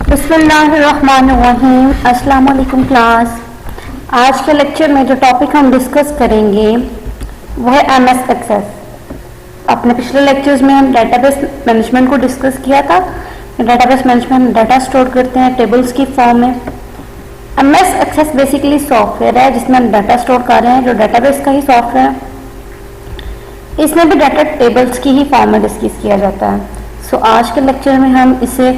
बिस्मिल्लाहिर्रहमानिर्रहीम। अस्सलाम वालेकुम क्लास। आज के लेक्चर में जो टॉपिक हम डिस्कस करेंगे वो है एमएस एक्सेस। अपने पिछले लेक्चर्स में हम डेटाबेस मैनेजमेंट को डिस्कस किया था। डेटाबेस मैनेजमेंट डाटा स्टोर करते हैं टेबल्स की फॉर्म में। एमएस एक्सेस बेसिकली सॉफ्टवेयर है जिसमें हम डाटा स्टोर कर रहे हैं, जो डेटाबेस का ही सॉफ्टवेयर है। इसमें भी डाटा टेबल्स की ही फॉर्म में डिस्कस किया जाता है। सो आज के लेक्चर में हम इसे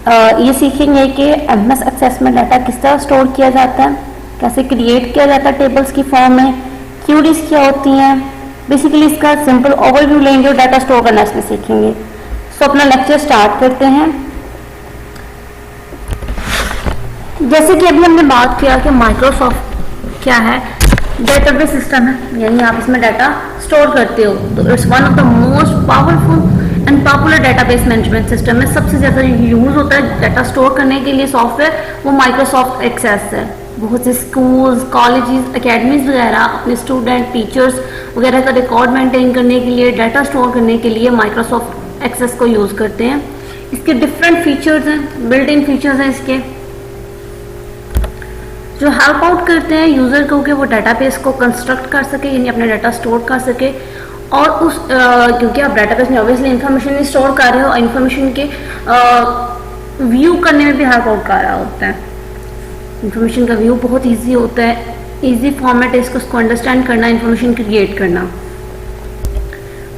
ये सीखेंगे कि एमएस एक्सेस में डाटा किस तरह स्टोर किया जाता है, कैसे क्रिएट किया जाता है टेबल्स की फॉर्म में, क्यूरीज क्या होती हैं। बेसिकली इसका सिंपल ओवरव्यू लेंगे और डाटा स्टोर करना इसमें सीखेंगे। सो अपना लेक्चर स्टार्ट करते हैं। जैसे कि अभी हमने बात किया कि माइक्रोसॉफ्ट क्या है, डेटाबेस सिस्टम है, यानी आप इसमें डाटा स्टोर करते हो। तो it's one of the most powerful and popular database management system में सबसे ज़्यादा यूज होता है डाटा स्टोर करने के लिए सॉफ्टवेयर, वो माइक्रोसॉफ्ट एक्सेस है। बहुत से स्कूल्स, कॉलेजेस, एकेडमीज वगैरह अपने स्टूडेंट, टीचर्स वगैरह का रिकॉर्ड मेंटेन करने के लिए, डाटा स्टोर करने के लिए माइक्रोसॉफ्ट एक्सेस को यूज़ करते हैं। इसके डिफरेंट फीचर्स हैं, बिल्ट इन फीचर्स हैं इसके, जो हेल्प आउट करते हैं यूज़र को कि वो डाटाबेस को कंस्ट्रक्ट कर सके, यानी अपना डाटा स्टोर कर सके। और उस क्योंकि आप डाटाबेस में ऑब्वियसली इंफॉर्मेशन स्टोर कर रहे हो, इंफॉर्मेशन के व्यू करने में भी हेल्प आउट कर रहा होता है। इंफॉर्मेशन का व्यू बहुत इजी होता है, इजी फॉर्मेट है इसको अंडरस्टैंड करना, इंफॉर्मेशन क्रिएट करना।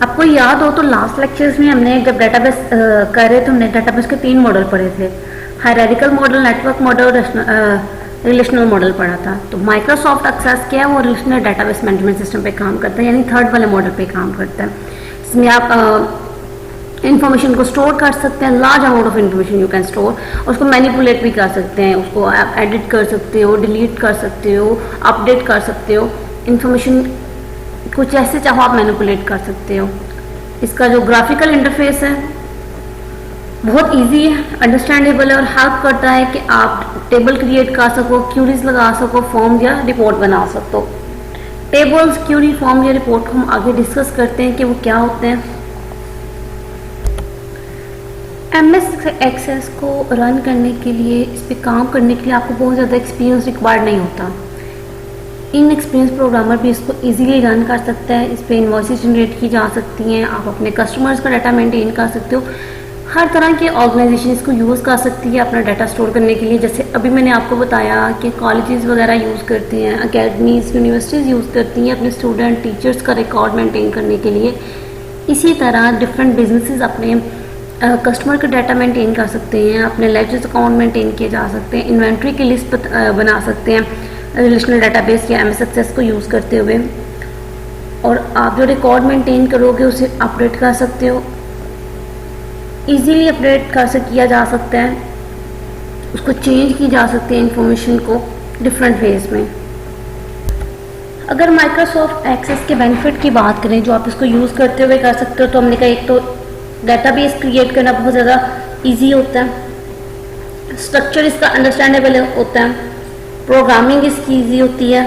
आपको याद हो तो लास्ट लेक्चर्स में हमने जब डाटाबेस कर रहे थे, हमने डाटाबेस के 3 मॉडल पढ़े थे, हायरार्किकल मॉडल, नेटवर्क मॉडल और रिलेशनल मॉडल पढ़ा था। तो माइक्रोसॉफ्ट एक्सेस क्या है, वो रिलेशनल डाटाबेस मैनेजमेंट सिस्टम पे काम करता है, यानी थर्ड वाले मॉडल पे काम करता है। इसमें आप इंफॉर्मेशन को स्टोर कर सकते हैं, large amount of information you can store. उसको मैनिपुलेट भी कर सकते हैं, उसको आप एडिट कर सकते हो, डिलीट कर सकते हो, अपडेट कर सकते हो। इंफॉर्मेशन को जैसे चाहो आप मैनिपुलेट कर सकते हो। इसका जो ग्राफिकल इंटरफेस है बहुत इजी है, अंडरस्टैंडेबल है और हेल्प करता है कि आप टेबल क्रिएट कर सको, क्यूरीज लगा सको, फॉर्म या रिपोर्ट बना सको। टेबल्स, क्यूरी, फॉर्म या रिपोर्ट को हम आगे डिस्कस करते हैं कि वो क्या होते हैं। एमएस एक्सेस को रन करने के लिए, इस पर काम करने के लिए आपको बहुत ज़्यादा एक्सपीरियंस रिक्वायर्ड नहीं होता। इन एक्सपीरियंस प्रोग्रामर भी इसको इजीली रन कर सकता है। इस पर इनवॉइसेस जनरेट की जा सकती हैं, आप अपने कस्टमर्स का डाटा मेंटेन कर सकते हो। हर तरह के ऑर्गेनाइजेशन इसको यूज़ कर सकती है अपना डाटा स्टोर करने के लिए। जैसे अभी मैंने आपको बताया कि कॉलेजेस वगैरह यूज़ करती हैं, अकेडमीज, यूनिवर्सिटीज़ यूज़ करती हैं अपने स्टूडेंट, टीचर्स का रिकॉर्ड मेंटेन करने के लिए। इसी तरह डिफरेंट बिजनेसेस अपने कस्टमर का डाटा मेंटेन कर सकते हैं, अपने लेजर्स अकाउंट मेंटेन किए जा सकते हैं, इन्वेंट्री की लिस्ट बना सकते हैं रिलेशनल डाटाबेस या एमएस एक्सेस को यूज़ करते हुए। और आप जो रिकॉर्ड मेंटेन करोगे उसे अपडेट कर सकते हो, इजीली अपडेट किया जा सकता है, उसको चेंज की जा सकती है इंफॉर्मेशन को डिफरेंट वेज में। अगर माइक्रोसॉफ्ट एक्सेस के बेनिफिट की बात करें जो आप इसको यूज़ करते हुए कर सकते हो, तो हमने कहा एक तो डाटाबेस क्रिएट करना बहुत ज़्यादा इजी होता है, स्ट्रक्चर इसका अंडरस्टैंडेबल होता है, प्रोग्रामिंग इसकी इजी होती है,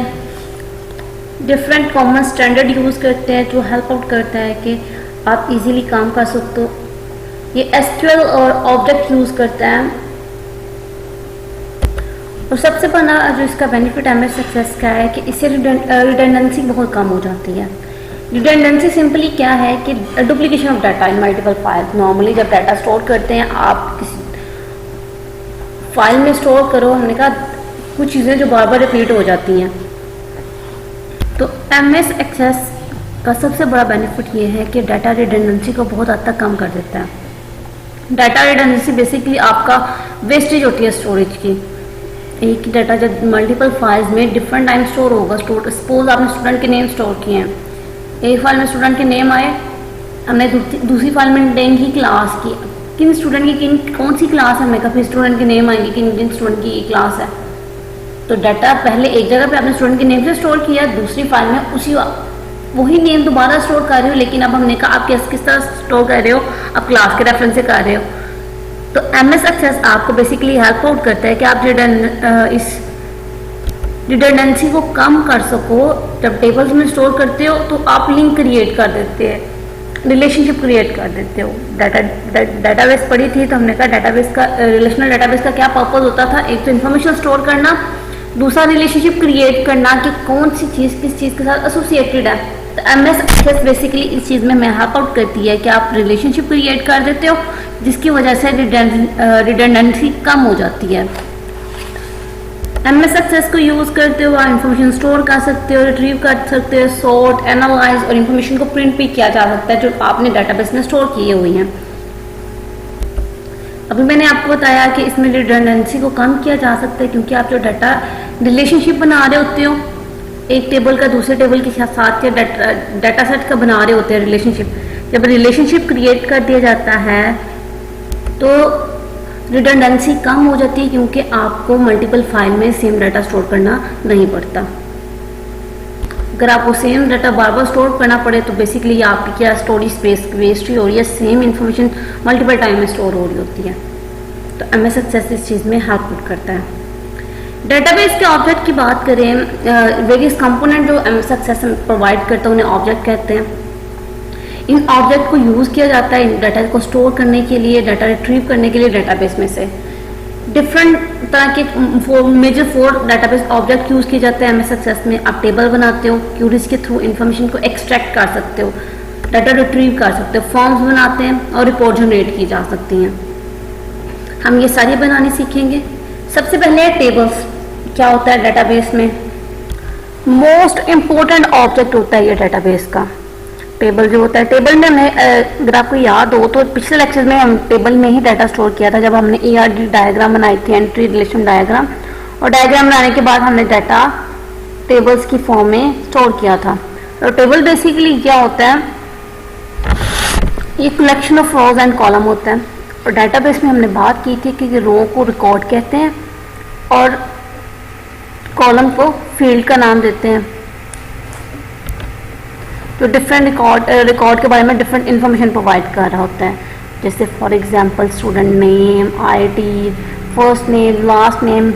डिफरेंट कॉमन स्टैंडर्ड यूज़ करते हैं जो हेल्प आउट करता है कि आप इजीली काम कर सकते हो। ये एसक्यूएल और ऑब्जेक्ट यूज़ करता है। और सबसे बड़ा जो इसका बेनिफिट एमएस एक्सेस का है कि इससे रिडंडेंसी बहुत कम हो जाती है। रिडंडेंसी सिंपली क्या है कि duplication of data in multiple file. Normally जब डाटा स्टोर करते हैं, आप किसी फाइल में स्टोर करो, हमने कहा कुछ चीज़ें जो बार बार रिपीट हो जाती हैं। तो एमएस एक्सेस का सबसे बड़ा बेनिफिट ये है कि डाटा रिडंडेंसी को बहुत हद तक कम कर देता है। डाटा रिडंडेंसी बेसिकली आपका वेस्टेज होती है स्टोरेज की। एक ही डाटा जब मल्टीपल फाइल्स में डिफरेंट टाइम स्टोर होगा, सपोज आपने स्टूडेंट के नेम स्टोर किए हैं, एक फाइल में स्टूडेंट के नेम आए, हमने दूसरी फाइल में नेम की क्लास की, किन स्टूडेंट की कौन सी क्लास है, हमने कहा फिर स्टूडेंट के नेम आएंगे किन स्टूडेंट की क्लास है। तो डाटा पहले एक जगह पे आपने स्टूडेंट के नेम से स्टोर किया, दूसरी फाइल में उसी वही नेम दोबारा स्टोर कर रहे हो, लेकिन अब हमने कहा आप किस तरह स्टोर कर रहे हो, आप क्लास के रेफरेंस से कर रहे हो। तो एमएस एक्सेस आपको बेसिकली हेल्प आउट करता है कि आप इस रिडंडेंसी को कम कर सको। जब टेबल्स में स्टोर करते हो तो आप लिंक क्रिएट कर देते हैं, रिलेशनशिप क्रिएट कर देते हो। डाटाबेस पढ़ी थी तो हमने कहा डाटाबेस का रिलेशनल डाटाबेस का क्या पर्पज होता था, एक तो इन्फॉर्मेशन स्टोर करना, दूसरा रिलेशनशिप क्रिएट करना कि कौन सी चीज़ किस चीज़ के साथ एसोसिएटेड है। तो एमएस एक्सेस बेसिकली इस चीज़ में हेल्प आउट करती है कि आप रिलेशनशिप क्रिएट कर देते हो जिसकी वजह से रिडंडेंसी कम हो जाती है। एमएस एक्सेस को यूज़ करते हुए आप इंफॉर्मेशन स्टोर कर सकते हो, रिट्रीव कर सकते हो, सॉर्ट, एनालाइज और इंफॉर्मेशन को प्रिंट भी किया जा सकता है जो आपने डाटाबेस में स्टोर किए हुए हैं। अभी मैंने आपको बताया कि इसमें रिडंडेंसी को कम किया जा सकता है क्योंकि आप जो डाटा रिलेशनशिप बना रहे होते हो एक टेबल का दूसरे टेबल के साथ या डाटा सेट का बना रहे होते हैं रिलेशनशिप, जब रिलेशनशिप क्रिएट कर दिया जाता है तो रिडंडेंसी कम हो जाती है क्योंकि आपको मल्टीपल फाइल में सेम डाटा स्टोर करना नहीं पड़ता। अगर आपको सेम डाटा बार बार स्टोर करना पड़े तो बेसिकली आपकी क्या स्टोरेज स्पेस वेस्ट ही हो रही है, सेम इन्फॉर्मेशन मल्टीपल टाइम में स्टोर हो रही होती है। तो एमएस एक्सेस इस चीज़ में हेल्प करता है। डेटाबेस के ऑब्जेक्ट की बात करें, वेरियस कंपोनेंट जो एमएस एक्सेस प्रोवाइड करता है उन्हें ऑब्जेक्ट कहते हैं। इन ऑब्जेक्ट को यूज़ किया जाता है डाटा को स्टोर करने के लिए, डाटा रिट्रीव करने के लिए डेटाबेस में से। डिफरेंट तरह के मेजर 4 डाटाबेस ऑब्जेक्ट यूज़ किए जाते हैं एमएस एक्सेस में। आप टेबल बनाते हो, क्यूरीज के थ्रू इन्फॉर्मेशन को एक्सट्रैक्ट कर सकते हो, डाटा रिट्रीव कर सकते हो, फॉर्म्स बनाते हैं और रिपोर्ट जनरेट की जा सकती हैं। हम ये सारी बनानी सीखेंगे। सबसे पहले टेबल्स क्या होता है डेटाबेस में, मोस्ट इम्पोर्टेंट ऑब्जेक्ट होता है ये डेटाबेस का। टेबल जो होता है, टेबल में हमने अगर आपको याद हो तो पिछले लेक्चर में हम टेबल में ही डाटा स्टोर किया था जब हमने ERD डायग्राम बनाई थी, एंट्री रिलेशन डायग्राम, और डायग्राम बनाने के बाद हमने डाटा टेबल्स की फॉर्म में स्टोर किया था। तो टेबल बेसिकली क्या होता है, ये collection of rose and column होता है। और डाटाबेस में हमने बात की थी कि रो को रिकॉर्ड कहते हैं और कॉलम को फील्ड का नाम देते हैं, जो डिफरेंट रिकॉर्ड के बारे में डिफरेंट इंफॉर्मेशन प्रोवाइड कर रहा होता है। जैसे for example student name, ID, first name, last name,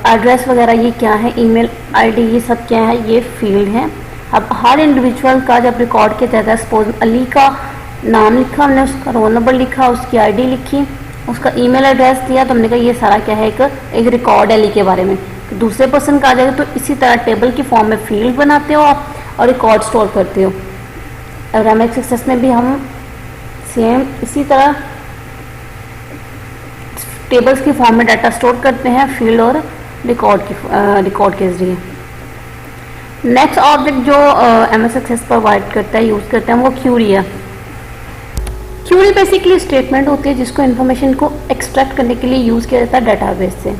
address वगैरह ये क्या है, ईमेल आईडी ये सब क्या है, ये फील्ड है। अब हर इंडिविजुअल का जब रिकॉर्ड किया जाता है, सपोज अली का नाम लिखा हमने, उसका रोल नंबर लिखा, उसकी आईडी लिखी, उसका ईमेल एड्रेस दिया, तो हमने कहा ये सारा क्या है, एक रिकॉर्ड अली के बारे में। तो दूसरे पर्सन का आ जाएगा तो इसी तरह टेबल की फॉर्म में फील्ड बनाते हो आप और रिकॉर्ड स्टोर करते हो। और एमएस एक्सेस में भी हम सेम इसी तरह टेबल्स की फॉर्म में डाटा स्टोर करते हैं फील्ड और रिकॉर्ड के जरिए। नेक्स्ट ऑब्जेक्ट जो एमएस एक्सेस प्रोवाइड करता है, यूज करते हैं, वो क्यूरी है। क्यूरी बेसिकली स्टेटमेंट होती है जिसको इन्फॉर्मेशन को एक्सट्रैक्ट करने के लिए यूज किया जाता है डाटाबेस से।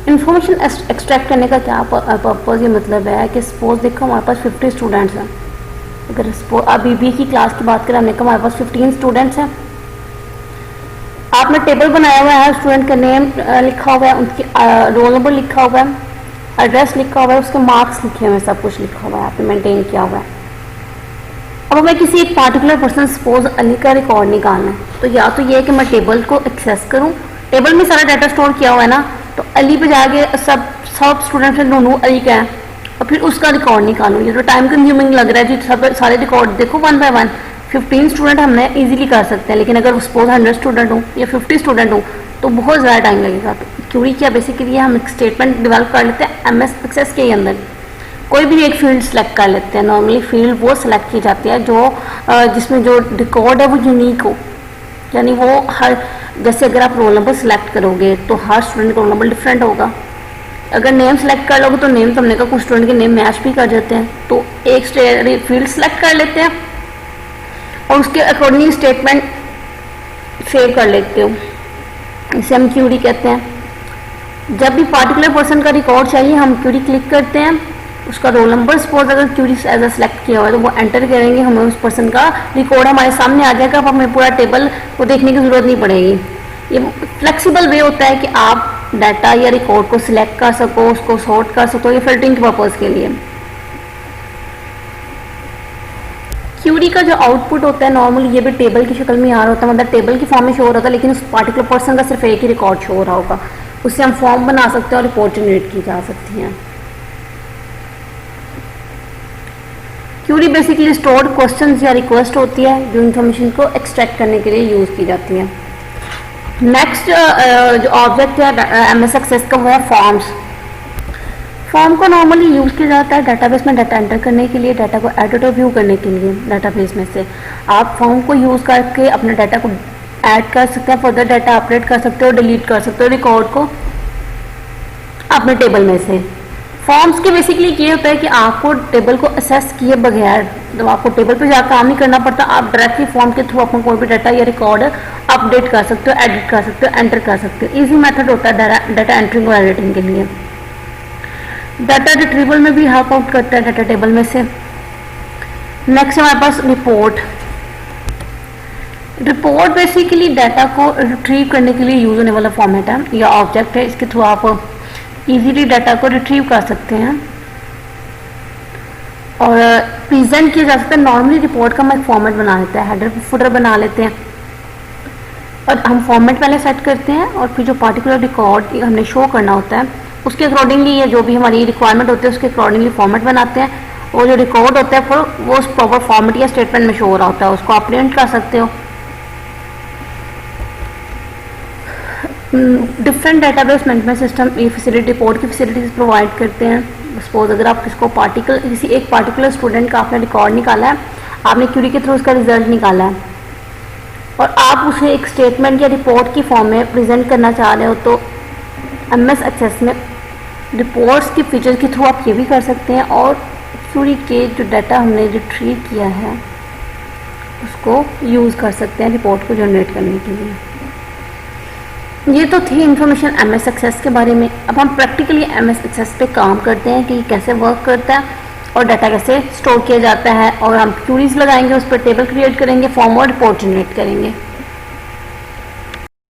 इन्फॉर्मेशन एक्सट्रैक्ट करने का क्या पर्पज़, ये मतलब है कि सपोज देखो हमारे पास 50 स्टूडेंट्स हैं। अगर सपोज अभी बी की क्लास की बात करें, हमने कहा हमारे पास 15 स्टूडेंट्स हैं। आपने टेबल बनाया हुआ है, स्टूडेंट का नेम लिखा हुआ है, उनकी रोल नंबर लिखा हुआ है, एड्रेस लिखा हुआ है, उसके मार्क्स लिखे हुए हैं, सब कुछ लिखा हुआ है, आपने मेंटेन किया हुआ है। अब मैं किसी एक पार्टिकुलर पर्सन सपोज अली का रिकॉर्ड निकालना है, तो या तो ये है कि मैं टेबल को एक्सेस करूं, टेबल में सारा डाटा स्टोर किया हुआ है ना, तो अली पे जाके सब स्टूडेंट्स से ढूंढूं अली का है और फिर उसका रिकॉर्ड निकालूं। ये तो टाइम कंज्यूमिंग लग रहा है जी, सब सारे रिकॉर्ड देखो 1 बाय 1। 15 स्टूडेंट हमने इजीली कर सकते हैं, लेकिन अगर सपोज 100 स्टूडेंट हो या 50 स्टूडेंट हो तो बहुत ज़्यादा टाइम लगेगा। तो क्यूरी क्या बेसिकली हम एक स्टेटमेंट डेवलप कर लेते हैं एमएस एक्सेस के अंदर, कोई भी एक फील्ड सेलेक्ट कर लेते हैं। नॉर्मली फील्ड वो सेलेक्ट की जाती है जो जिसमें जो रिकॉर्ड है वो यूनिक हो, यानी वो हर, जैसे अगर आप रोल नंबर सेलेक्ट करोगे तो हर स्टूडेंट का रोल नंबर डिफरेंट होगा। अगर नेम सेलेक्ट कर लोगे तो नेम तो हमने कहा कुछ स्टूडेंट के नेम मैच भी कर जाते हैं, तो एक फील्ड सेलेक्ट कर लेते हैं और उसके अकॉर्डिंग स्टेटमेंट सेव कर लेते हो, इसे हम क्यूरी कहते हैं। जब भी पार्टिकुलर पर्सन का रिकॉर्ड चाहिए हम क्यूरी क्लिक करते हैं, उसका रोल नंबर सपोज अगर क्यूरी एज अ सेलेक्ट किया हुआ है तो वो एंटर करेंगे, हमें उस पर्सन का रिकॉर्ड हमारे सामने आ जाएगा, अब हमें पूरा टेबल को देखने की जरूरत नहीं पड़ेगी। ये फ्लेक्सिबल वे होता है कि आप डाटा या रिकॉर्ड को सिलेक्ट कर सको, उसको सॉर्ट कर सको, ये फिल्टरिंग के पर्पज़ के लिए। क्यूरी का जो आउटपुट होता है नॉर्मली ये भी टेबल की शक्ल में आ रहा होता है, मतलब टेबल की फॉर्म में शो हो रहा था, लेकिन उस पार्टिकुलर पर्सन का सिर्फ एक ही रिकॉर्ड शो हो रहा होगा, उससे हम फॉर्म बना सकते हैं और रिपोर्ट जनरेट की जा सकती हैं। क्यूरी बेसिकली स्टोर्ड क्वेश्चंस या रिक्वेस्ट होती है जो इन्फॉर्मेशन को एक्सट्रैक्ट करने के लिए यूज़ की जाती है। नेक्स्ट जो ऑब्जेक्ट है एमएस एक्सेस का वो है फॉर्म्स। फॉर्म को नॉर्मली यूज़ किया जाता है डेटाबेस में डाटा एंटर करने के लिए, डाटा को एडिट और व्यू करने के लिए। डेटाबेस में से आप फॉर्म को यूज़ करके अपने डाटा को ऐड कर सकते हैं, फर्दर डाटा अपडेट कर सकते हो, डिलीट कर सकते हो रिकॉर्ड को अपने टेबल में से। फॉर्म्स के बेसिकली ये होता है कि आपको टेबल को असेस किए बगैर, जब आपको टेबल पे जाकर काम नहीं करना पड़ता, आप डायरेक्टली फॉर्म के थ्रू अपना कोई भी डाटा या रिकॉर्ड अपडेट कर सकते हो, एडिट कर सकते हो, एंटर कर सकते हो। इजी मेथड होता है डाटा एंट्रिंग और एडिटिंग के लिए। डाटा रिट्रीवल में भी हेल्प आउट करता है डाटा टेबल में से। नेक्स्ट हमारे पास रिपोर्ट। रिपोर्ट बेसिकली डाटा को रिट्रीव करने के लिए यूज होने वाला फॉर्मेट है या ऑब्जेक्ट है। इसके थ्रू आप इजीली डाटा को रिट्रीव कर सकते हैं और प्रेजेंट किया जा सकता है। नॉर्मली रिपोर्ट का हम एक फॉर्मेट बना लेते हैं, हेडर फुटर बना लेते हैं और हम फॉर्मेट पहले सेट करते हैं और फिर जो पार्टिकुलर रिकॉर्ड हमने शो करना होता है उसके अकॉर्डिंगली ये जो भी हमारी रिक्वायरमेंट होती है उसके अकॉर्डिंगली फॉर्मेट बनाते हैं और जो रिकॉर्ड होता है फिर वो उस प्रॉपर फॉर्मेट या स्टेटमेंट में शो हो रहा होता है, उसको आप प्रिंट कर सकते हो। डिफरेंट डेटाबेस मैनेजमेंट सिस्टम ये फैसिलिटी रिपोर्ट की फैसिलिटीज प्रोवाइड करते हैं। सपोज अगर आप किसी एक पार्टिकुलर स्टूडेंट का आपने रिकॉर्ड निकाला है, आपने क्यूरी के थ्रू उसका रिजल्ट निकाला है और आप उसे एक स्टेटमेंट या रिपोर्ट की फॉर्म में प्रेजेंट करना चाह रहे हो, तो एमएस एक्सेस में रिपोर्ट्स की फीचर के थ्रू आप ये भी कर सकते हैं और क्यूरी के जो डाटा हमने रिट्रीव किया है उसको यूज़ कर सकते हैं रिपोर्ट को जनरेट करने के लिए। ये तो थी इंफॉर्मेशन एमएस एक्सेस के बारे में। अब हम प्रैक्टिकली एमएस एक्सेस पे काम करते हैं कि कैसे वर्क करता है और डाटा कैसे स्टोर किया जाता है और हम क्यूरीज लगाएंगे, उस पर टेबल क्रिएट करेंगे, फॉर्म और रिपोर्ट जनरेट करेंगे।